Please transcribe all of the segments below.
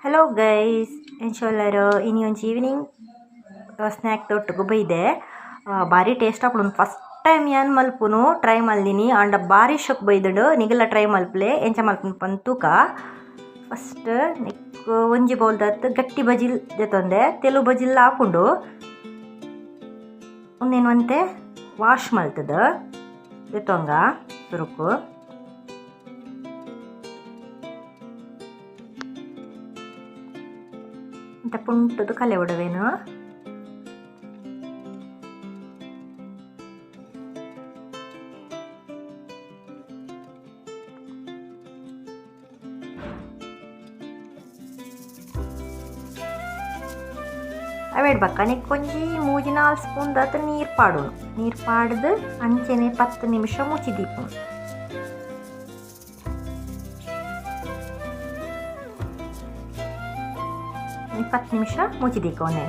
Hello guys ಎಂಚೊಲ್ಲರು ಇನ್ನೊಂದು evening snack ತೊಟ್ಟುಗು ಬೈದೆ ಭಾರಿ taste ಹಾಕೊಂಡು ಫಸ್ಟ್ ಟೈಮ್ ಏನು ಮಲ್ಪುನು ಟ್ರೈ ಮಲ್ದಿನಿ ಆಂಡ ಭಾರಿ ಶೊಕ್ ಬೈದಡು ನಿಗಲ ಟ್ರೈ ಮಲ್ಪಲೆ ಎಂಚ ಮಲ್ಪುನು ಪಂತೂಕ ಫಸ್ಟ್ ನೆಕ್ ಒಂಜಿ ಬೌಲ್ದತ್ತು ಗಟ್ಟಿ ಬಜಿಲ್ ದೆತೊಂದೆ ತೆಲು ಬಜಿಲ್ ಹಾಕೊಂಡು ಒಂದೇನು ಅಂತೆ ವಾಶ್ ಮಲ್ತದ ದೆತೊಂಗ ಸುರುಕು ಅಂತ ಪುಂಟದು ಕಲೆ ಉಡವೇನು ಅವೇಡ್ಬಕ್ಕ ನೆಕ್ಕೊಂಜಿ 3-4 ಸ್ಪೂನ್ ದತ್ತು ನೀರು ಪಾಡೋನು ನೀರು ಪಾಡ್ದು ಅಂಚೆನೆ 10 ನಿಮಿಷ ಮುಚ್ಚಿದೀಪು 10 ನಿಮಿಷ ಮುಚ್ಚಿದೀಕೋನೆ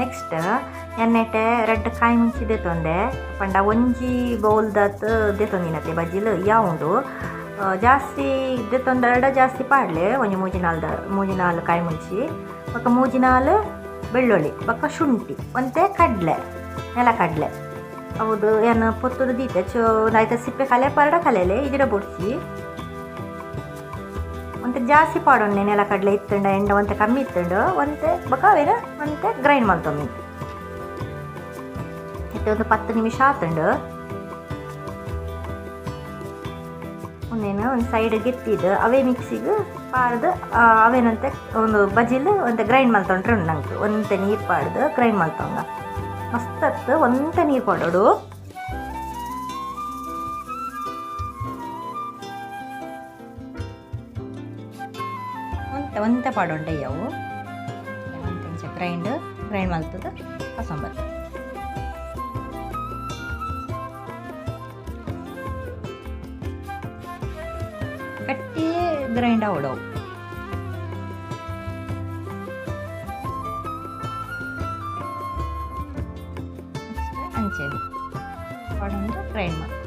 ನೆಕ್ಸ್ಟ್ ಎಣ್ಣೆಟೆ ರೆಡ್ ಕಾಯಿ ಮುಂಚಿ ದೆತೊಂದೆ ಪಂಡ ಒಂಜಿ ಬೌಲ್ದತ್ ದೆತೊಂದಿನತೆ ಬಜ್ಜಿಲು ಯಾವುದು ಜಾಸ್ತಿ ದೆತೊಂದೆರಡ ಜಾಸ್ತಿ ಪಾಡ್ಲೆ ಒಂಜಿ ಮೂಜಿ ನಾಲ್ ಕಾಯಿ ಮುಂಚಿ ಬೊಕ್ಕ ಮೂಜಿ-4 ಬೆಳ್ಳುಳ್ಳಿ ಬೊಕ್ಕ ಶುಂಠಿ ಒಂತೆ ಕಡ್ಲೆ ನೆಲಕಡ್ಲೆ ಹೌದು ಏನು ಪೊತ್ತುದು ದೀತೆ ಆಯ್ತು ಸಿಪ್ಪೆ ಕಲೆ ಪರಡ ಕಲೆಲೆ ಇದಿರ ಬುಡ್ಸಿ ಒಂತೆ ಜಾಸ್ತಿ ಪಾಡೊನ್ನೆ ನೆಲಕಡ್ಲೆ ಇತ್ತಂಡ ಎಂಡ ಒಂತೆ ಕಮ್ಮಿ ಇತ್ತಂಡು ಒಂತೆ ಬೊಕ್ಕ ಅವೇನ ಒಂತೆ ಗ್ರೈಂಡ್ ಮಾಡ್ತೊಮ್ಮಿ ಇತ್ತು ಒಂದು 10 ನಿಮಿಷ ಆತಂಡು ಒಂದೇನು ಒಂದು ಸೈಡ್ ಗೆತ್ತಿದ್ದು ಅವೇ ಮಿಕ್ಸಿಗೆ ಪಾಡ್ದು ಅವೇನಂತೆ ಒಂದು ಬಜಿಲು ಒಂತೆ ಗ್ರೈಂಡ್ ಮಾಡ್ತೊಂಡ್ರೆ ಉಂಡು ನಂಗೆ ಒಂತೆ ನೀರು ಪಾಡ್ದು ಗ್ರೈಂಡ್ ಮಾಡ್ತವಂಗ ಮಸ್ತತ್ತು ಒಂತೆ ನೀರು ಕೊಡೋಡು ಒಂತೆ ಪಾಡೊಂಡೆ ಅವು ಒಂತೆ ಗ್ರೈಂಡ್ ಮಾಡ್ತದ ಕಸಂಬರ್ ಕಟ್ಟಿ ಗ್ರೈಂಡ್ ಆವಡವು ಅಂಚೆದು ಪಾಡೊಂದು ಗ್ರೈಂಡ್ ಮಾಡಿ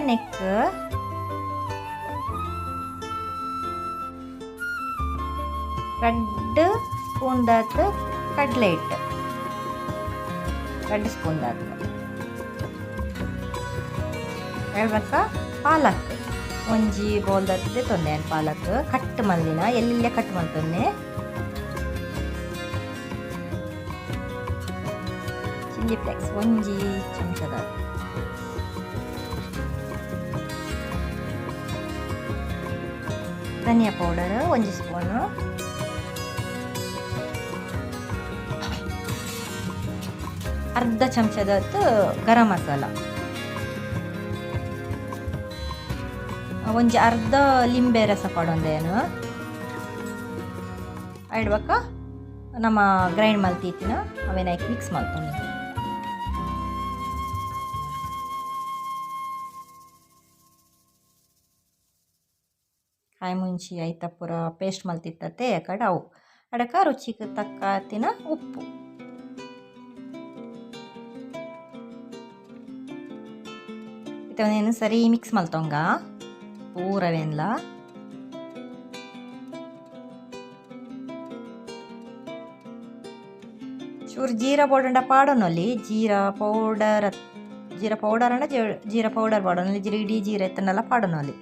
ನೆಕ್ ರೆಡ್ ಸ್ಪೂನ್ ದಾತ್ ಕಡ್ಲೆ ಹಿಟ್ಟು 2 ಸ್ಪೂನ್ ದಾತ್ ಹೇಳ್ಬೇಕ ಪಾಲಕ್ ಒಂಜಿ ಬೌಲ್ ದತ್ತಿದೆ ತೊಂದೆ ಪಾಲಕ್ ಕಟ್ ಮಲ್ಲಿನ ಎಲ್ಲೇ ಕಟ್ ಮಾಡ್ತೊಂದೆ ಚಿಲ್ಲಿ ಫ್ಲೇಕ್ಸ್ ಒಂಜಿ ಚಮಚದ ಧನಿಯಾ ಪೌಡರ್ ಒಂಜಿ ಸ್ಪೂನು ಅರ್ಧ ಚಮಚದತ್ತು ಗರಂ ಮಸಾಲ ಒಂಜಿ ಅರ್ಧ ಲಿಂಬೆ ರಸ ಪಡೊಂದೇನು ಇಡ್ಬೇಕ ನಮ್ಮ ಗ್ರೈಂಡ್ ಮಲ್ತಿತ್ತಿನ ಅವೇನಾಯ್ತು ಮಿಕ್ಸ್ ಮಾಡ್ಕೊಂಡು ಕಾಯಿ ಮುಂಚಿ ಆಯ್ತ ಪೂರ ಪೇಸ್ಟ್ ಮಲ್ತಿತ್ತತೆ ಕಡೆ ಅವು ಅಡಕ ರುಚಿಗೆ ತಕ್ಕತಿನ ಉಪ್ಪು ಇದನ್ನೇನು ಸರಿ ಮಿಕ್ಸ್ ಮಲ್ತೊಂಗ ಪೂರವೇನ್ಲ ಚೂರು ಜೀರಾ ಪೌಡರ್ ಪಾಡೋನಲ್ಲಿ ಜೀರಾ ಪೌಡರ್ ಅಂಡ ಜೀರಾ ಪೌಡರ್ ಪಾಡೋನಲ್ಲಿ ಇಡೀ ಜೀರಾ ಎತ್ತನ್ನೆಲ್ಲ ಪಾಡೋನಲ್ಲಿ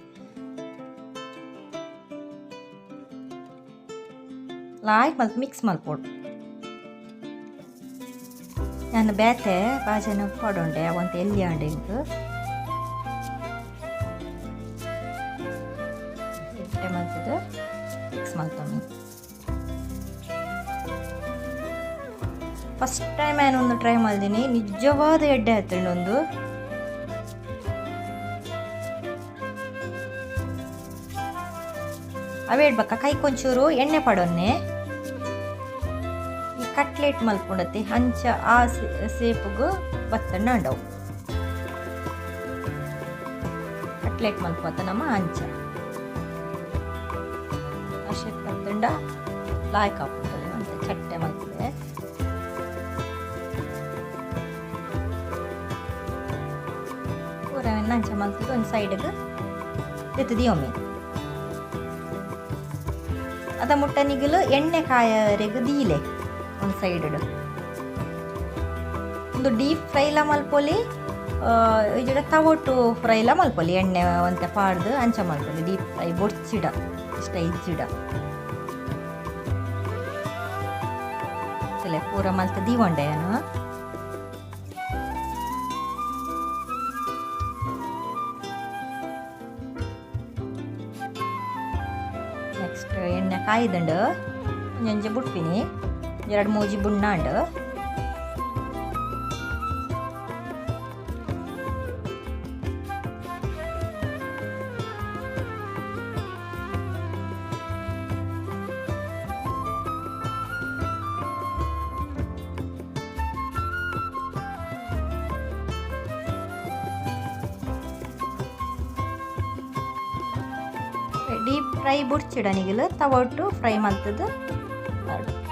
ಲಾಯ್ಕ್ ಮಲ್ತು ಮಿಕ್ಸ್ ಮಲ್ಪೋಡು ನಾನು ಬೇತೆ ಬಾಜನ ಪಾಡೊಂಡೆ ಅವಂತ ಎಲ್ಲಿ ಆಂಡೆ ಮಲ್ತದ ಮಿಕ್ಸ್ ಮಲ್ತೊಮ್ಮಿ ಫಸ್ಟ್ ಟೈಮ್ ನಾನೊಂದು ಟ್ರೈ ಮಾಡಿದ್ದೀನಿ. ನಿಜವಾದ ಎಡ್ಡೆ ಆಯ್ತು ಒಂದು ಅವೇಡ್ಬೇಕ ಕೈ ಕೊಂಚೂರು ಎಣ್ಣೆ ಪಡೊನ್ನೆ ಈ ಕಟ್ಲೆಟ್ ಮಲ್ಪುಂಡತಿ ಹಂಚ ಆ ಸೇಪುಗು ಬತ್ತಣ್ಣ ಅಂಡವು ಕಟ್ಲೆಟ್ ಮಲ್ಪತ್ತ ನಮ್ಮ ಹಂಚ ಅಷ್ಟೇ ಬತ್ತಂಡ ಲಾಯ್ಕ್ ಹಾಕ್ಬಿಡ್ತದೆ ಅಂತ ಚಟ್ಟೆ ಮಲ್ಪದೆ ಪೂರ ನಂಚ ಮಲ್ತದ ಒಂದು ಸೈಡ್ಗೆ ಎತ್ತದಿ ಒಮ್ಮೆ ಅದ ಮುಟ್ಟನಿಗಲು ಎಣ್ಣೆ ಕಾಯರೆಗೆ ದೀಲೆ ಒಂದು ಸೈಡ್ ಒಂದು ಡೀಪ್ ಫ್ರೈಲ ಮಲ್ಪೊಲಿ ಇಜಡ ತವೊಟ್ಟು ಫ್ರೈಲ ಮಲ್ಪೊಲಿ ಎಣ್ಣೆ ಒಂತೆ ಪಾಡ್ದು ಅಂಚ ಮಲ್ಪೊಲಿ ಡೀಪ್ ಫ್ರೈ ಬೊಡ್ಚಿಡ ಇಷ್ಟ ಇಜ್ಜಿಡ ಸಲ ಪೂರ ಮಲ್ತ ದೀವಂಡೆಯನು ನೆಕ್ಸ್ಟ್ ಎಣ್ಣೆ ಕಾಯ್ದಂಡು ಒಂಜೊಂಜಿ ಬುಟ್ಪಿನಿ 2-3 ಬುಣ್ಣಾಂಡು ಡೀಪ್ ಫ್ರೈ ಬುಡ್ಚಿಡನಿಗಿಲು ತವೊಟ್ಟು ಫ್ರೈ ಮಲ್ತದು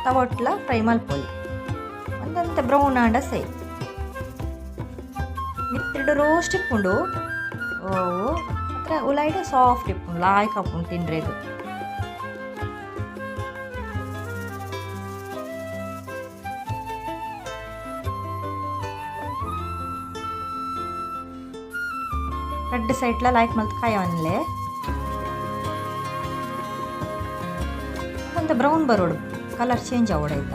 ತವೊಟ್ಲ ಫ್ರೈ ಮಲ್ಪೊಲಿ ಒಂದಂತೆ ಬ್ರೌನ್ ಆಂಡ ಸೈ ಮಿತ್ತಿಡು ರೋಸ್ಟ್ ಇಪ್ಪುಂಡು ಮಾತ್ರ ಉಲಾಯ್ಡ ಸಾಫ್ಟ್ ಇಪ್ಪುಂಡು ಲಾಯ್ಕ್ ಹಾಪುಂಡು ತಿನ್ರೇದು ರೆಡ್ ಸೈಡ್ಲ ಲಾಯ್ಕ್ ಮಲ್ತ್ ಕಾಯವನ್ಲೆ ಅಂತ ಬ್ರೌನ್ ಬರೋಡು ಕಲರ್ ಚೇಂಜ್ ಆವಡೈತ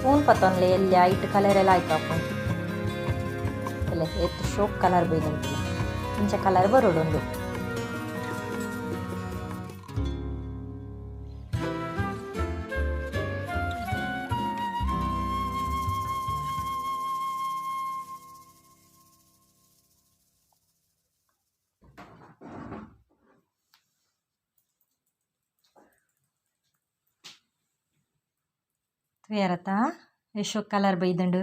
ಸ್ಪೂನ್ ಪತ್ತೊನ್ಲೆ ಎಲ್ಲಿ ಐಟ್ ಕಲರ್ ಎಲ್ಲ ಆಯ್ತು ಹಾಕೊಂಡು ಎಲ್ಲ ಎತ್ತು ಶೋಕ್ ಕಲರ್ ಬೇಕಂತ ಇಂಚ ಕಲರ್ ಬರೋಡೊಂದು వేరత ಎಷ್ಟು ಕಲರ್ ಬೈದಂಡು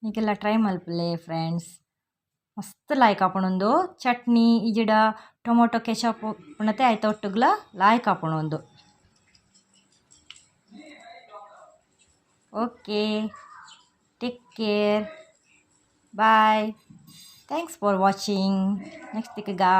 ನೀಗೆಲ್ಲ ಟ್ರೈ ಮಲ್ಪಲೆ ಫ್ರೆಂಡ್ಸ್ ಮಸ್ತ್ ಲಾಯ್ಕ್ ಆಪಣೊಂದು ಚಟ್ನಿ ಇಜಿಡ ಟೊಮೊಟೊ ಕೆಚಪ್ ಉಣ್ಣತೆ ಆಯ್ತ ಒಟ್ಟುಗ್ಲ ಲಾಯ್ಕ್ ಆಪಣೊಂದು okay take care bye. Thanks for watching. Next, Tikaga.